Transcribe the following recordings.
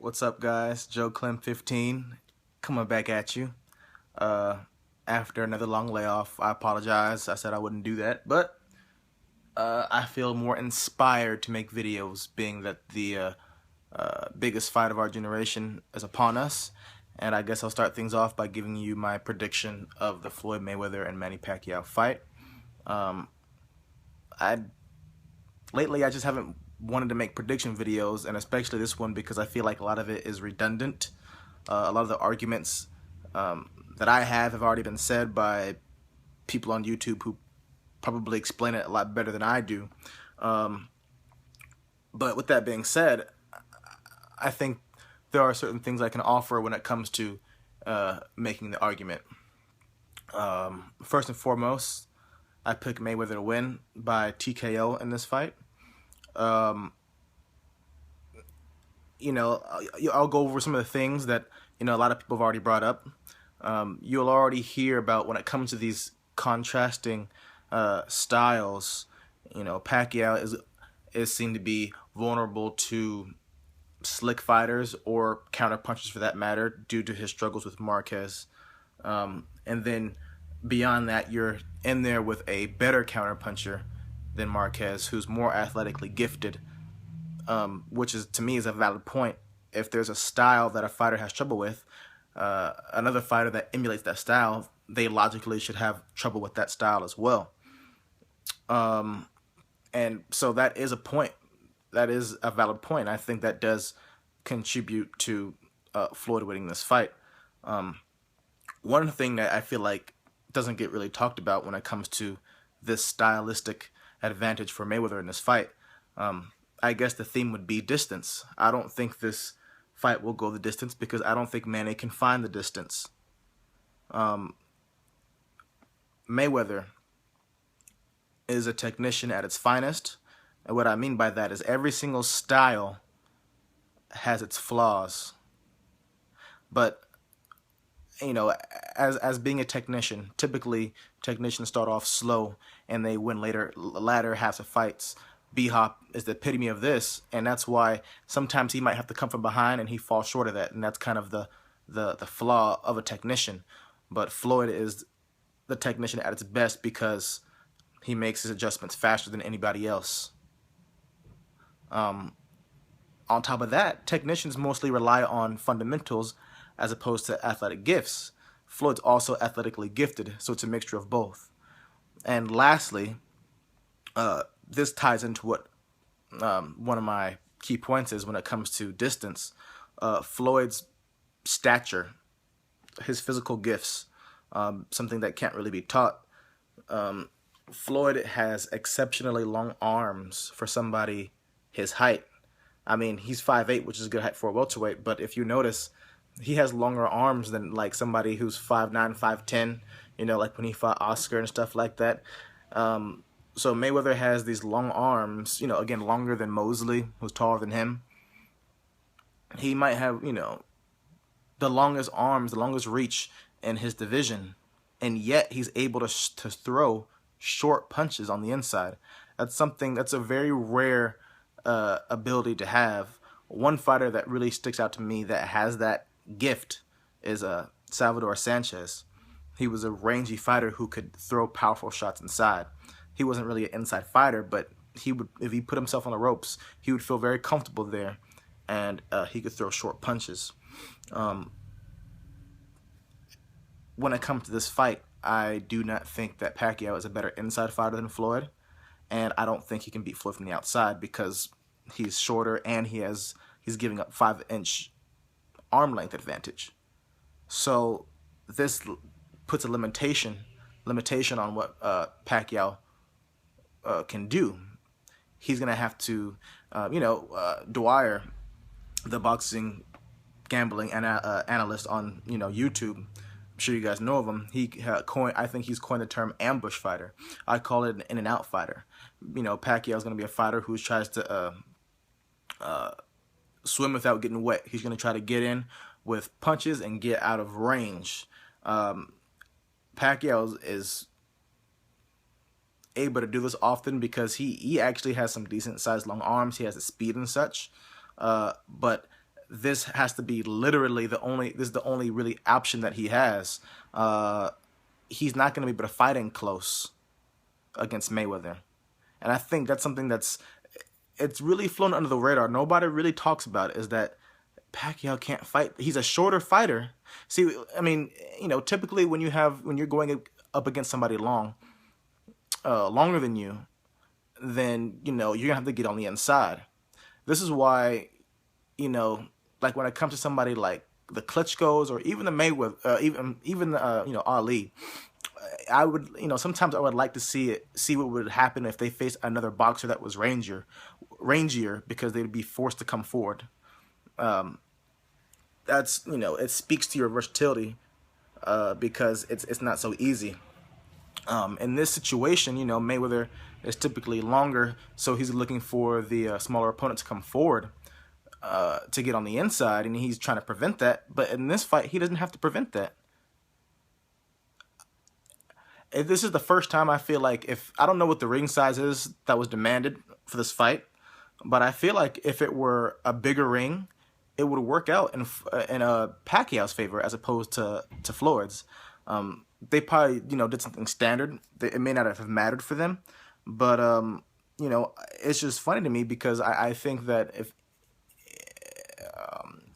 What's up, guys? Joe Clem 15 coming back at you. After another long layoff, I apologize. I said I wouldn't do that, but I feel more inspired to make videos, being that the biggest fight of our generation is upon us. And I guess I'll start things off by giving you my prediction of the Floyd Mayweather and Manny Pacquiao fight. Um, I Lately I just haven't wanted to make prediction videos, and especially this one because I feel like a lot of it is redundant. A lot of the arguments that I have already been said by people on YouTube who probably explain it a lot better than I do. But with that being said, I think there are certain things I can offer when it comes to making the argument. First and foremost, I pick Mayweather to win by TKO in this fight. I'll go over some of the things that a lot of people have already brought up. You'll already hear about when it comes to these contrasting styles. Pacquiao is seen to be vulnerable to slick fighters or counter punches for that matter due to his struggles with Marquez. And then beyond that, you're in there with a better counter puncher than Marquez, who's more athletically gifted, which is, to me, is a valid point. If there's a style that a fighter has trouble with, another fighter that emulates that style, they logically should have trouble with that style as well. And so that is a point. That is a valid point. I think that does contribute to Floyd winning this fight. One thing that I feel like doesn't get really talked about when it comes to this stylistic advantage for Mayweather in this fight, I guess the theme would be distance. I don't think this fight will go the distance because I don't think Manny can find the distance. Mayweather is a technician at its finest, and what I mean by that is every single style has its flaws. But as being a technician, typically technicians start off slow and they win latter halves of fights. B-Hop is the epitome of this, and that's why sometimes he might have to come from behind and he falls short of that, and that's kind of the flaw of a technician. But Floyd is the technician at its best because he makes his adjustments faster than anybody else. On top of that, technicians mostly rely on fundamentals as opposed to athletic gifts. Floyd's also athletically gifted, so it's a mixture of both. And lastly, this ties into what one of my key points is when it comes to distance. Floyd's stature, his physical gifts, something that can't really be taught. Floyd has exceptionally long arms for somebody his height. I mean, he's 5'8", which is a good height for a welterweight, but if you notice, he has longer arms than like somebody who's 5'9", 5'10", like when he fought Oscar and stuff like that. So Mayweather has these long arms, again, longer than Mosley, who's taller than him. He might have, the longest arms, the longest reach in his division, and yet he's able to throw short punches on the inside. That's a very rare ability to have. One fighter that really sticks out to me that has that gift is Salvador Sanchez. He was a rangy fighter who could throw powerful shots inside. He wasn't really an inside fighter, but if he put himself on the ropes, he would feel very comfortable there, and he could throw short punches. When it comes to this fight, I do not think that Pacquiao is a better inside fighter than Floyd, and I don't think he can beat Floyd from the outside because he's shorter and he's giving up 5-inch arm length advantage. So this puts a limitation on what Pacquiao can do. He's gonna have to, Dwyer, the boxing gambling analyst on YouTube. I'm sure you guys know of him. I think he's coined the term ambush fighter. I call it an in and out fighter. Pacquiao is gonna be a fighter who tries to swim without getting wet. He's gonna try to get in with punches and get out of range. Pacquiao is able to do this often because he actually has some decent sized long arms. He has the speed and such, but this has to be literally this is the only really option that he has. He's not going to be able to fight in close against Mayweather. And I think that's something it's really flown under the radar. Nobody really talks about it, is that Pacquiao can't fight. He's a shorter fighter. See, I mean, typically when you're going up against somebody longer than you, then you're gonna have to get on the inside. This is why, like when it comes to somebody like the Klitschko's or even the Mayweather, even Ali, I would, sometimes I would like to see what would happen if they faced another boxer that was rangier, because they'd be forced to come forward. That's, it speaks to your versatility, because it's not so easy. In this situation, Mayweather is typically longer, so he's looking for the smaller opponent to come forward to get on the inside, and he's trying to prevent that. But in this fight, he doesn't have to prevent that. This is the first time I feel like, if I don't know what the ring size is that was demanded for this fight, but I feel like if it were a bigger ring, it would work out in Pacquiao's favor as opposed to Floyd's. They probably did something standard. It may not have mattered for them, but it's just funny to me, because I think that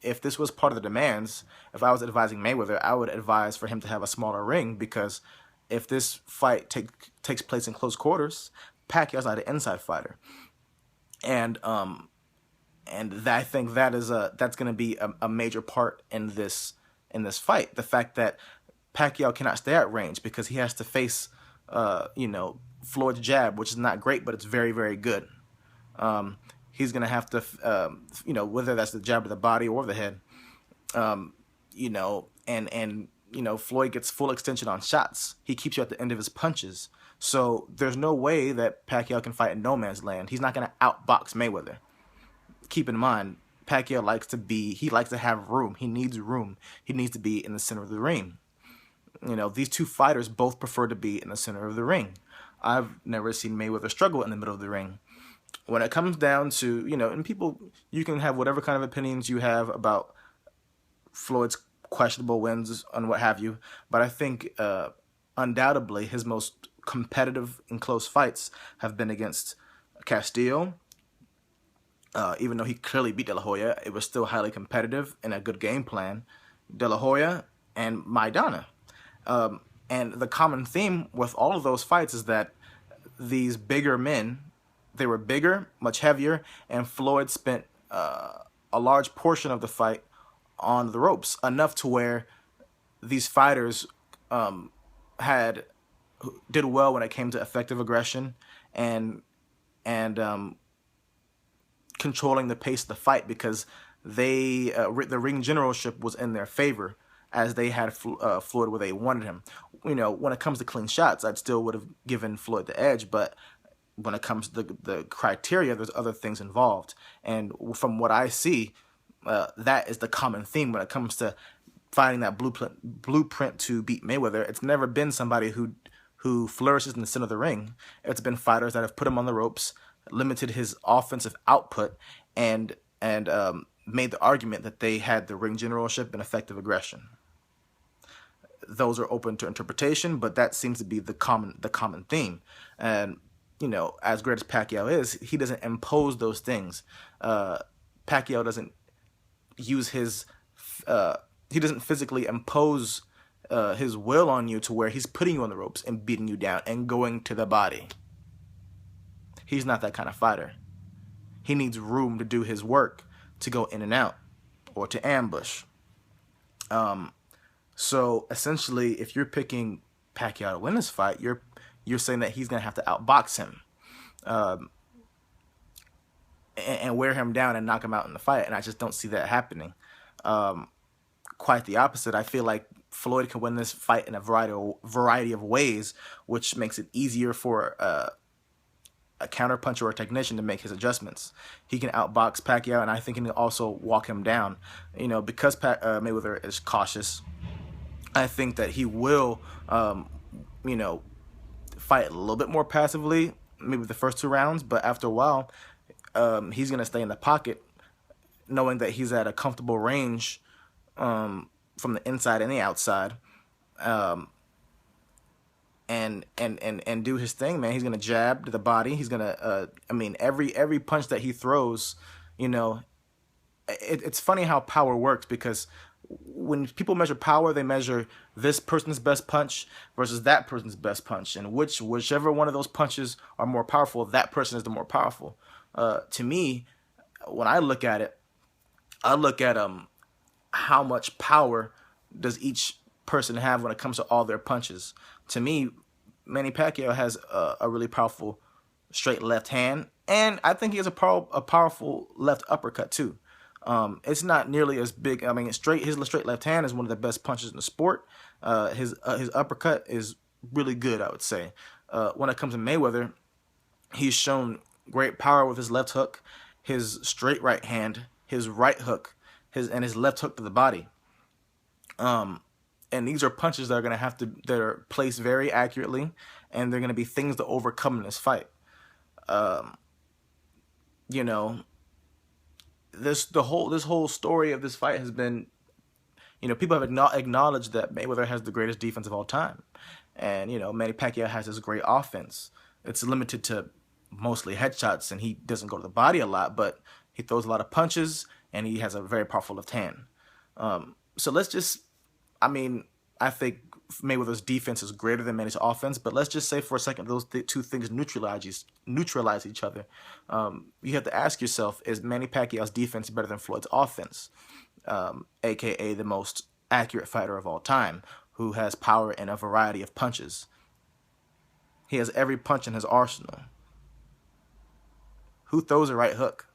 if this was part of the demands, if I was advising Mayweather, I would advise for him to have a smaller ring, because if this fight takes place in close quarters, Pacquiao's not an inside fighter, and I think that's going to be a major part in this fight. The fact that Pacquiao cannot stay at range because he has to face Floyd's jab, which is not great, but it's very, very good. He's going to have to whether that's the jab to the body or the head, Floyd gets full extension on shots. He keeps you at the end of his punches. So there's no way that Pacquiao can fight in no man's land. He's not going to outbox Mayweather. Keep in mind, Pacquiao likes to have room. He needs room. He needs to be in the center of the ring. These two fighters both prefer to be in the center of the ring. I've never seen Mayweather struggle in the middle of the ring. When it comes down to, and people, you can have whatever kind of opinions you have about Floyd's questionable wins and what have you, but I think undoubtedly his most competitive and close fights have been against Castillo. Even though he clearly beat De La Hoya, it was still highly competitive and a good game plan. De La Hoya and Maidana. And the common theme with all of those fights is that these bigger men, they were bigger, much heavier, and Floyd spent a large portion of the fight on the ropes, enough to where these fighters did well when it came to effective aggression and controlling the pace of the fight, because the ring generalship was in their favor, as they had Floyd where they wanted him. When it comes to clean shots, I'd still would have given Floyd the edge, but when it comes to the criteria, there's other things involved. And from what I see, that is the common theme when it comes to finding that blueprint to beat Mayweather. It's never been somebody who flourishes in the center of the ring. It's been fighters that have put him on the ropes, limited his offensive output, and made the argument that they had the ring generalship and effective aggression. Those are open to interpretation, but that seems to be the common theme. And as great as Pacquiao is, he doesn't impose those things. Pacquiao doesn't use he doesn't physically impose his will on you to where he's putting you on the ropes and beating you down and going to the body. He's not that kind of fighter. He needs room to do his work, to go in and out, or to ambush. So essentially, if you're picking Pacquiao to win this fight, you're saying that he's going to have to outbox him, and wear him down and knock him out in the fight. And I just don't see that happening. Quite the opposite. I feel like Floyd can win this fight in a variety of ways, which makes it easier for a counterpuncher or a technician to make his adjustments. He can outbox Pacquiao, and I think he can also walk him down. Because Mayweather is cautious, I think that he will, fight a little bit more passively, maybe the first 2 rounds, but after a while, he's going to stay in the pocket knowing that he's at a comfortable range from the inside and the outside, and do his thing, man. He's gonna jab to the body. He's gonna, I mean, every punch that he throws, you know, it's funny how power works, because when people measure power, they measure this person's best punch versus that person's best punch, and whichever one of those punches are more powerful, that person is the more powerful. To me, when I look at it, I look at how much power does each person have when it comes to all their punches. To me, Manny Pacquiao has a really powerful straight left hand, and I think he has a powerful left uppercut too. It's not nearly as big. I mean, his straight left hand is one of the best punches in the sport. His uppercut is really good, I would say. When it comes to Mayweather, he's shown great power with his left hook, his straight right hand, his right hook, his left hook to the body. And these are punches that are gonna that are placed very accurately, and they're gonna be things to overcome in this fight. You know, this whole story of this fight has been, you know, people have acknowledged that Mayweather has the greatest defense of all time, and you know, Manny Pacquiao has this great offense. It's limited to mostly headshots, and he doesn't go to the body a lot, but he throws a lot of punches, and he has a very powerful left hand. So let's just, I mean, I think Mayweather's defense is greater than Manny's offense, but let's just say for a second those two things neutralize each other. You have to ask yourself, is Manny Pacquiao's defense better than Floyd's offense? AKA the most accurate fighter of all time, who has power in a variety of punches. He has every punch in his arsenal. Who throws a right hook?